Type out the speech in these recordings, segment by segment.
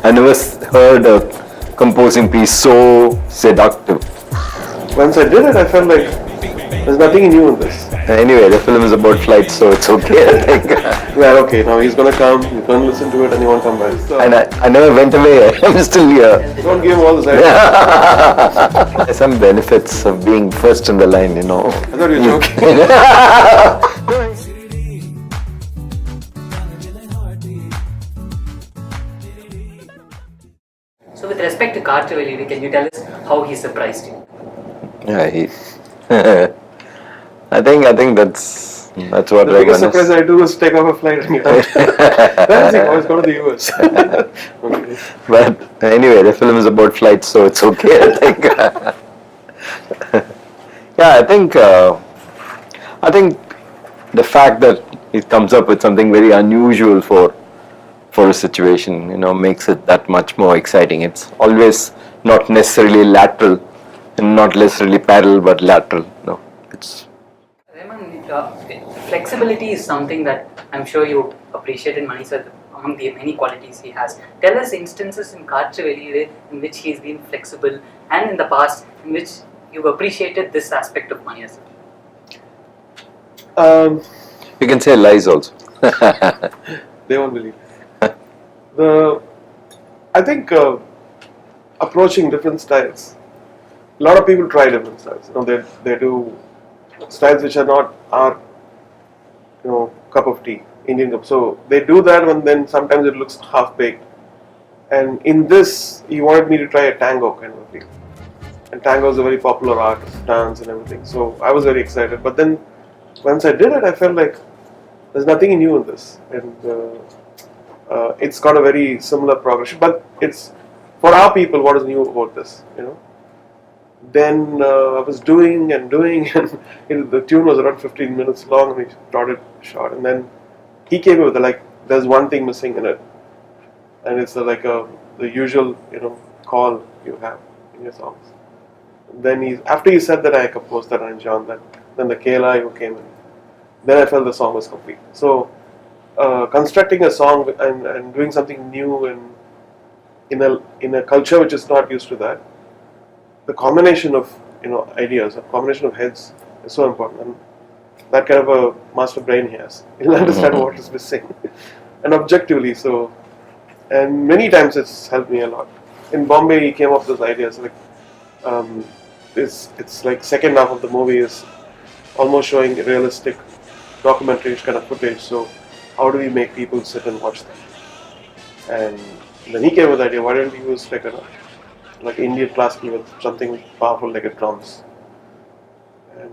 I never heard a composing piece so seductive. Once I did it, I felt like there's nothing new in this. Anyway, the film is about flight, so it's okay, I think. Well, okay, now he's gonna come, he's gonna listen to it, and he won't come back. So And I never went away. I'm still here. don't give him all this. I There's some benefits of being first in the line, you know. thought you were joking. So with respect to Kaveri, can you tell us how he surprised you? Yeah, I think that's what The I biggest want. surprise I do is take off a flight and get out. That's it, always go to the US. Okay. But anyway, the film is about flight, so it's okay, I think. Yeah, I think the fact that he comes up with something very unusual for a situation, you know, makes it that much more exciting. It's always not necessarily lateral, and not necessarily parallel, but lateral. No, it's Rahman, flexibility is something that I'm sure you appreciate in Mani sir among the many qualities he has. Tell us instances in Kaveri in which he's been flexible, and in the past in which you've appreciated this aspect of Mani sir. you can say lies also. They won't believe. I think approaching different styles. A lot of people try different styles. You know, they do styles which are not our, cup of tea, Indian cup. So they do that, and then sometimes it looks half baked. And in this, he wanted me to try a tango kind of thing. And tango is a very popular art, dance and everything. So I was very excited. But then once I did it, I felt like there's nothing new in this, and it's got a very similar progression. But it's for our people, what is new about this, Then I was doing, and the tune was around 15 minutes long, and we brought it short. And then he came with there's one thing missing in it, and it's the usual, call you have in your songs. Then after he said that, I composed that and John that. Then the Kela came in. Then I felt the song was complete. So constructing a song and doing something new and in a culture which is not used to that, the combination of ideas, a combination of heads is so important, and that kind of a master brain he has. He'll understand what is missing, and objectively so. And many times it's helped me a lot. In Bombay, he came up with those ideas it's like second half of the movie is almost showing realistic documentary kind of footage. So how do we make people sit and watch that? And then he came with the idea, why don't we use like Indian classical with something powerful like a drums? And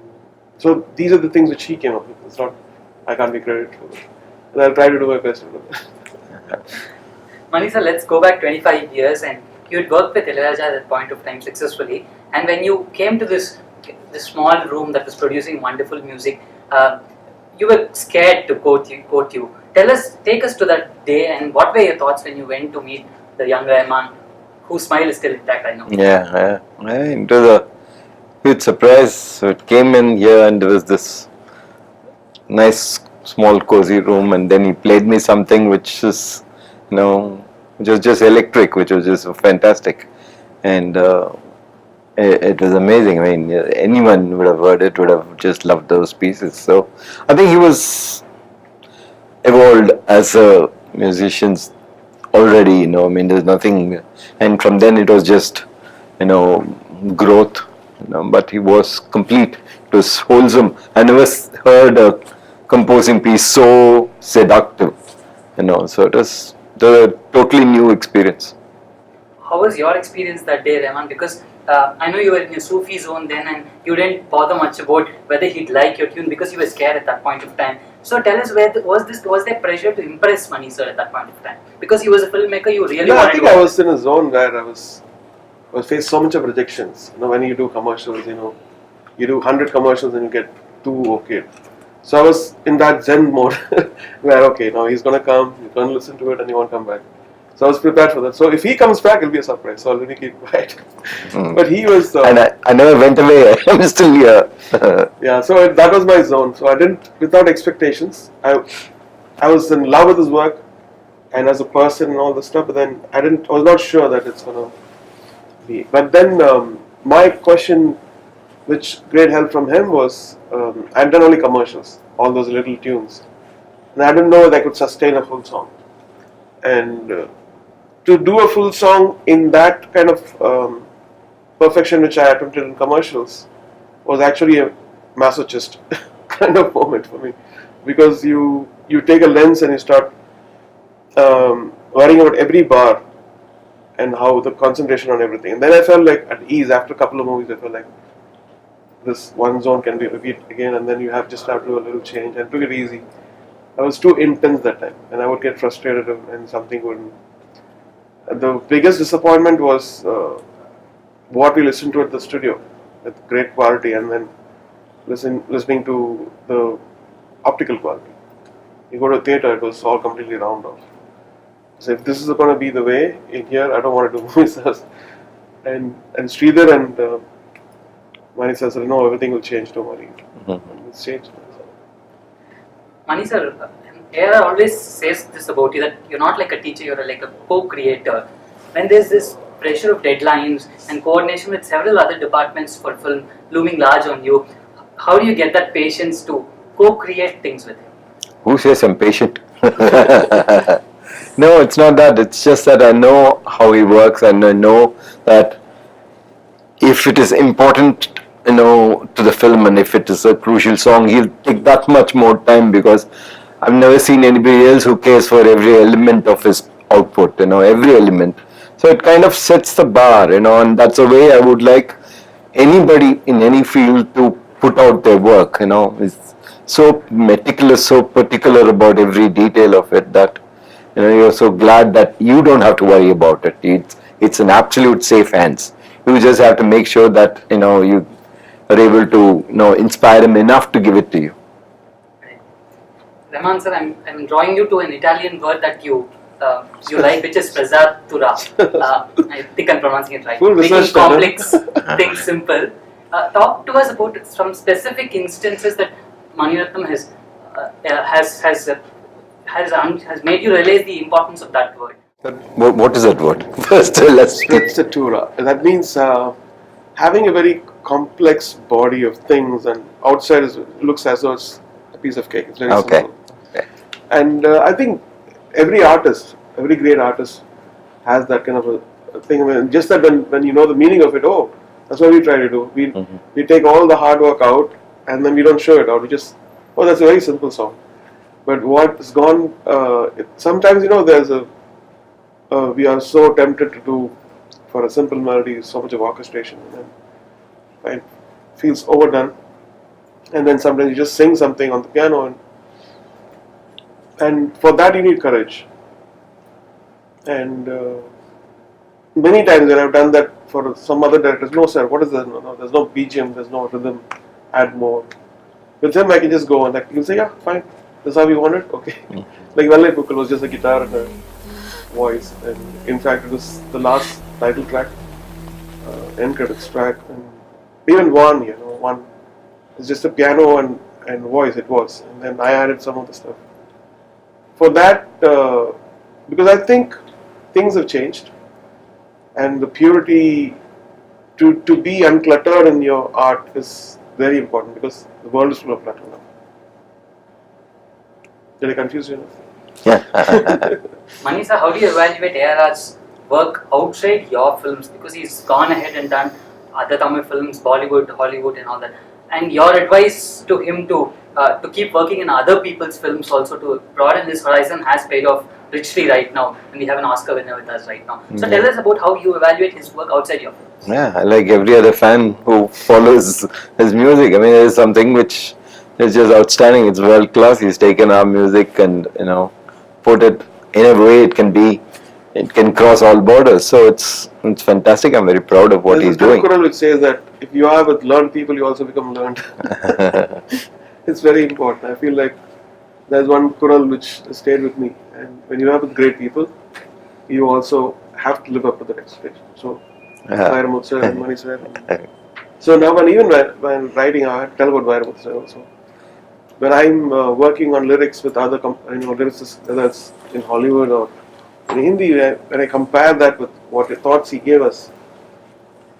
so these are the things which he came up with. It's not, I can't be credited for it. And I'll try to do my best with it. Mani sir, let's go back 25 years, and you had worked with Ilaiyaraaja at that point of time successfully, and when you came to this small room that was producing wonderful music, you were scared to quote you. Take us to that day, and what were your thoughts when you went to meet the young Rahman, whose smile is still intact, I know. Yeah, it was a huge surprise. So it came in here, and there was this nice small cozy room, and then he played me something which is, which was just electric, which was just fantastic, and it was amazing. I mean, anyone would have heard it would have just loved those pieces. So I think he was evolved as a musician already. I mean, there's nothing, and from then it was just growth. But he was complete. It was wholesome. I never heard a composing piece so seductive. So it was a totally new experience. How was your experience that day, Rahman? Because I know you were in a Sufi zone then, and you didn't bother much about whether he'd like your tune because you were scared at that point of time. So tell us, was there pressure to impress Mani sir at that point of time? Because he was a filmmaker, you really wanted I think I was in a zone where I was faced so much of rejections. When you do commercials, you do 100 commercials and you get 2 okay. So I was in that Zen mode where he's gonna come, you're gonna listen to it, and he won't come back. So I was prepared for that. So if he comes back, it'll be a surprise. So I'll really keep quiet. But he was. And I never went away. I'm still here. Yeah. So that was my zone. So I didn't, without expectations. I was in love with his work, and as a person and all the stuff. But then I was not sure that it's gonna be. But then my question, which great help from him was, I'd done only commercials, all those little tunes, and I didn't know that I could sustain a full song. And to do a full song in that kind of perfection which I attempted in commercials was actually a masochist kind of moment for me, because you take a lens and you start worrying about every bar and how the concentration on everything. And then I felt like at ease after a couple of movies. I felt like this one zone can be repeated again, and then you just have to do a little change, and took it easy. I was too intense that time, and I would get frustrated and something wouldn't. The biggest disappointment was what we listened to at the studio with great quality, and then listening to the optical quality. You go to a theatre, it was all completely round off. So if this is going to be the way in here, I don't want to do movies. And Sridhar and Mani says, no, everything will change, don't worry. Mm-hmm. It's changed. Mani sir, A.R. always says this about you, that you're not like a teacher, you're like a co-creator. When there's this pressure of deadlines and coordination with several other departments for film looming large on you, how do you get that patience to co-create things with him? Who says I'm patient? No, it's not that. It's just that I know how he works, and I know that if it is important, to the film, and if it is a crucial song, he'll take that much more time, because I've never seen anybody else who cares for every element of his output, every element. So it kind of sets the bar, and that's the way I would like anybody in any field to put out their work, It's so meticulous, so particular about every detail of it that, you're so glad that you don't have to worry about it. It's an absolute safe hands. You just have to make sure that, you are able to, inspire him enough to give it to you. Rahman sir, I'm drawing you to an Italian word that you like, which is presatura. I think I'm pronouncing it right. Making complex things simple. Talk to us about some specific instances that Mani Ratnam has made you realize the importance of that word. What is that word? First, let's Strezzatura. That means having a very complex body of things, and outside looks as though it's a piece of cake. It's very simple. Okay. And I think every great artist has that kind of a thing. I mean, just that when you know the meaning of it, that's what we try to do. We take all the hard work out, and then we don't show it out. We just, that's a very simple song. But what's gone, sometimes, there's we are so tempted to do for a simple melody so much of orchestration, and it feels overdone. And then sometimes you just sing something on the piano, and for that you need courage. And many times when I've done that for some other directors, no sir, what is that? No, there's no BGM, there's no rhythm, add more. With him I can just go, and he'll say, yeah, fine, this is how you want it, okay. Like Vallai Pukal was just a guitar and a voice, and in fact it was the last title track, end credits track, and even one is just a piano and voice, it was, and then I added some of the stuff. For that, because I think things have changed, and the purity to be uncluttered in your art is very important, because the world is full of clutter now. Did I confuse you enough? Yeah. Mani sir, how do you evaluate A.R.'s work outside your films? Because he's gone ahead and done other Tamil films, Bollywood, Hollywood and all that. And your advice to him to keep working in other people's films also, to broaden his horizon, has paid off richly right now. And we have an Oscar winner with us right now. So tell us about how you evaluate his work outside your films. Yeah, like every other fan who follows his music. I mean, it is something which is just outstanding. It's world class. He's taken our music and, put it in a way it can cross all borders. So it's fantastic. I'm very proud of what he's doing. There's a Quran which says that if you are with learned people, you also become learned. It's very important. I feel like there's one Quran which stayed with me. And when you are with great people, you also have to live up to that expectation. So, Vairamuthu sir and Mani sir. So now when writing, I tell about Vairamuthu sir also. When I'm working on lyrics with other lyricists, whether it's in Hollywood or In Hindi, when I compare that with what the thoughts he gave us,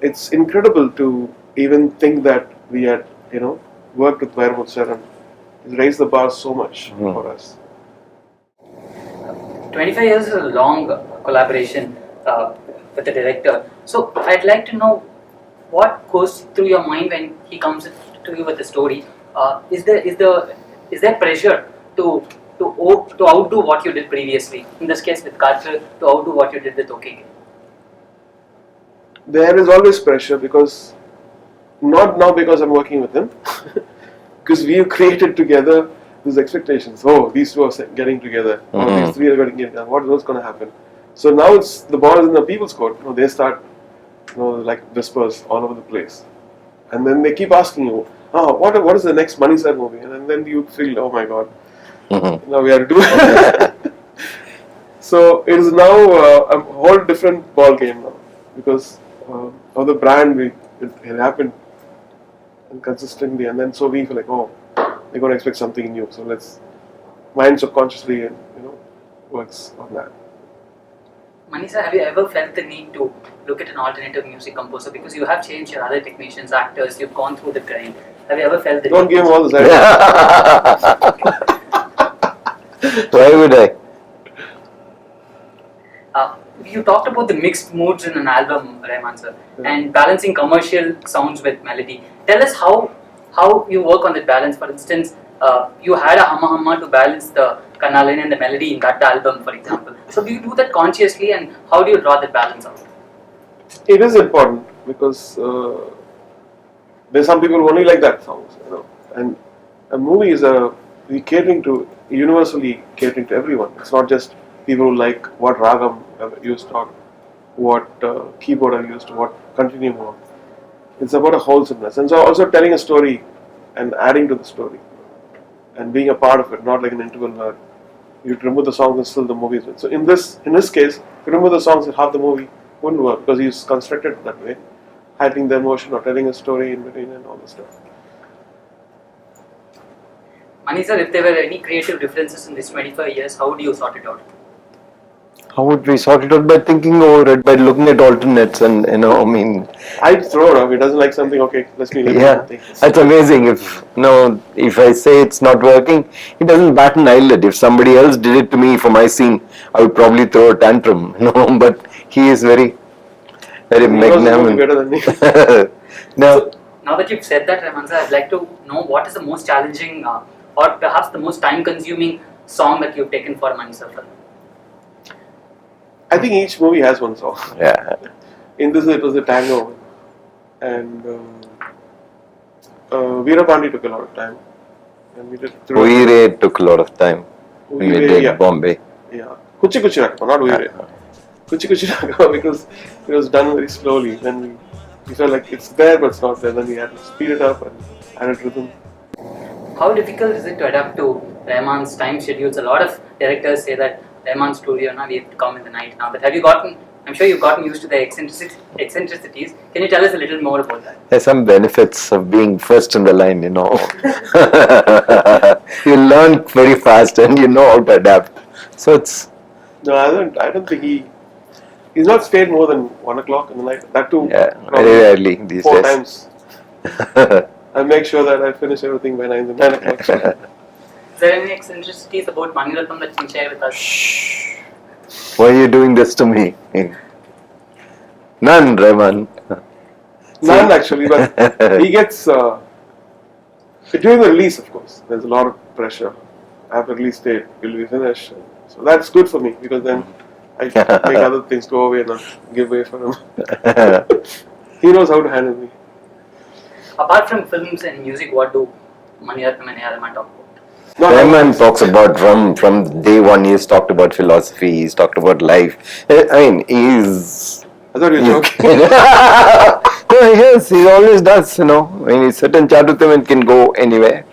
it's incredible to even think that we had, worked with Vairmut sir and he's raised the bar so much for us. 25 years is a long collaboration with the director. So I'd like to know what goes through your mind when he comes to you with a story. Is there pressure to outdo what you did previously? In this case with Karthik, to outdo what you did with OK. There is always pressure because, not now because I'm working with him, because we've created together these expectations. Oh, these two are getting together. Oh, these three are getting together. What's going to happen? So now it's the ball is in the people's court. They start, like whispers all over the place, and then they keep asking you, "Oh, what is the next Mani Sir movie?" And then you feel, "Oh my God, now we have to do it." So it is now a whole different ball game now because of the brand. It happened consistently, and then so we feel like, oh, they're going to expect something new. So let's mind subconsciously and works on that. Mani sir, have you ever felt the need to look at an alternative music composer because you have changed your other technicians, actors, you've gone through the grind? Have you ever felt the Don't need? give him all this idea. Why would I? You talked about the mixed moods in an album, Rahman sir, and balancing commercial sounds with melody. Tell us how you work on that balance. For instance, you had a Hamma Hamma to balance the Kannalin and the melody in that album, for example. So do you do that consciously, and how do you draw that balance out? It is important because there's some people who only like that songs, and a movie is universally catering to everyone. It's not just people who like what ragam have used or what keyboard have used, what continuum or. It's about a wholesomeness, and so also telling a story and adding to the story and being a part of it, not like an interval where you remove the songs and still the movie is with. So in this case, if you remove the songs and half the movie wouldn't work because he's constructed that way, hiding the emotion or telling a story in between and all this stuff. Mani sir, if there were any creative differences in these 25 years, how would you sort it out? How would we sort it out? By thinking over it, by looking at alternates, and I'd throw it up. He doesn't like something. Okay, let me something. That's amazing. If I say it's not working, he doesn't bat an eyelid. If somebody else did it to me for my scene, I would probably throw a tantrum. But he is very, very magnanimous. Better than me. No. So, now that you've said that, Rahman sir, I'd like to know what is the most challenging or perhaps the most time-consuming song that you've taken for Mani sir. I think each movie has one song. Yeah. In this, it was the tango, and Veerapandi took a lot of time, and we did. Uire took a lot of time. We did Bombay. Yeah, Kuchi Kuchi Rakpa, not Uire. Kuchi Kuchi Rakpa because it was done very slowly. Then we felt like it's there, but it's not there. Then we had to speed it up and add rhythm. How difficult is it to adapt to Rahman's time schedules? A lot of directors say that Rahman's studio now we have to come in the night now. But I'm sure you've gotten used to the eccentricities. Can you tell us a little more about that? There's some benefits of being first in the line, You learn very fast and you know how to adapt. So it's... No, I don't think he's not stayed more than 1 o'clock in the night. That too. Yeah, very rarely these 4 days. times. I make sure that I finish everything by 9 o'clock. Is there any eccentricities about Mani Ratnam that you can share with us? Shh. Why are you doing this to me? None, Rahman. None actually, but he gets during the release, of course. There's a lot of pressure. After release date, will we finish? So that's good for me because then I make other things go away and not give way for him. He knows how to handle me. Apart from films and music, what do Mani Ratnam and A.R.Rahman talk about? Rahman talks about from day one. He's talked about philosophy. He's talked about life. I mean, he's. I thought you were joking. No, yes, he always does. I mean, he's certain chat with him and can go anywhere.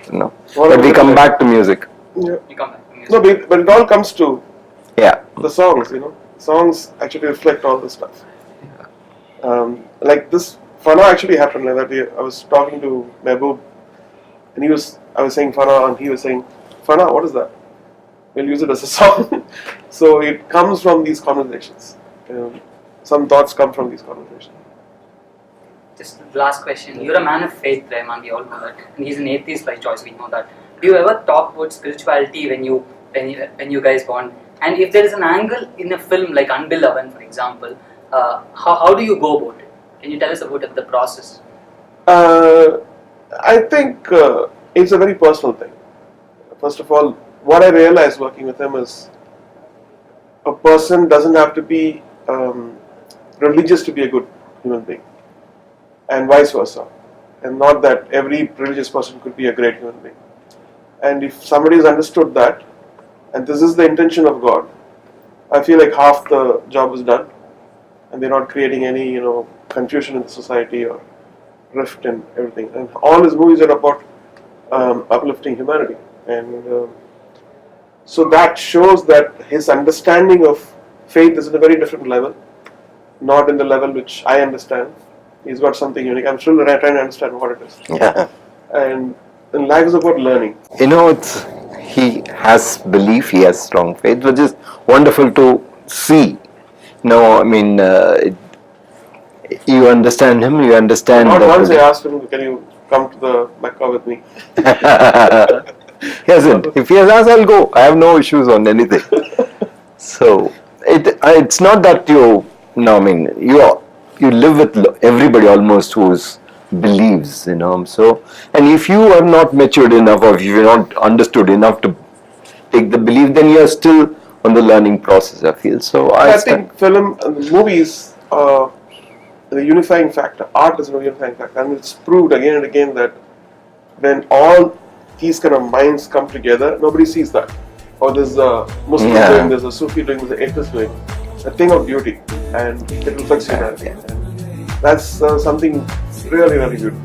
But we come back to music. Yeah. You come back to music. No, but it all comes to the songs. Songs actually reflect all this stuff. Like this, Fana actually happened like that. I was talking to Mehboob, and I was saying Fana, and he was saying, Fana, what is that? We'll use it as a song. So it comes from these conversations. Some thoughts come from these conversations. Just last question. You're a man of faith, Rahman. We all know that, and he's an atheist by choice. We know that. Do you ever talk about spirituality when you guys bond? And if there is an angle in a film like Unbeloved, for example, how do you go about it? Can you tell us about the process? I think it's a very personal thing. First of all, what I realized working with him is a person doesn't have to be religious to be a good human being, and vice versa. And not that every religious person could be a great human being. And if somebody has understood that, and this is the intention of God, I feel like half the job is done, and they're not creating any confusion in the society or rift and everything. And all his movies are about uplifting humanity, and so that shows that his understanding of faith is at a very different level, not in the level which I understand. He's got something unique. I'm still trying to understand what it is. Yeah. And life is about learning. He has belief, he has strong faith, which is wonderful to see. No, I mean, you understand him, you understand. Not once I asked him, can you come to the Mecca with me? He hasn't. If he has asked, I'll go. I have no issues on anything. So it's not that you live with everybody almost who's believes, So, and if you are not matured enough, or if you're not understood enough to take the belief, then you are still on the learning process, I feel. So I think film and movies are the unifying factor. Art is a unifying factor, and it's proved again and again that when all these kind of minds come together, nobody sees that. Or there's a Muslim doing, there's a Sufi doing, there's an atheist doing. A thing of beauty, and it reflects humanity. And that's something really, really beautiful.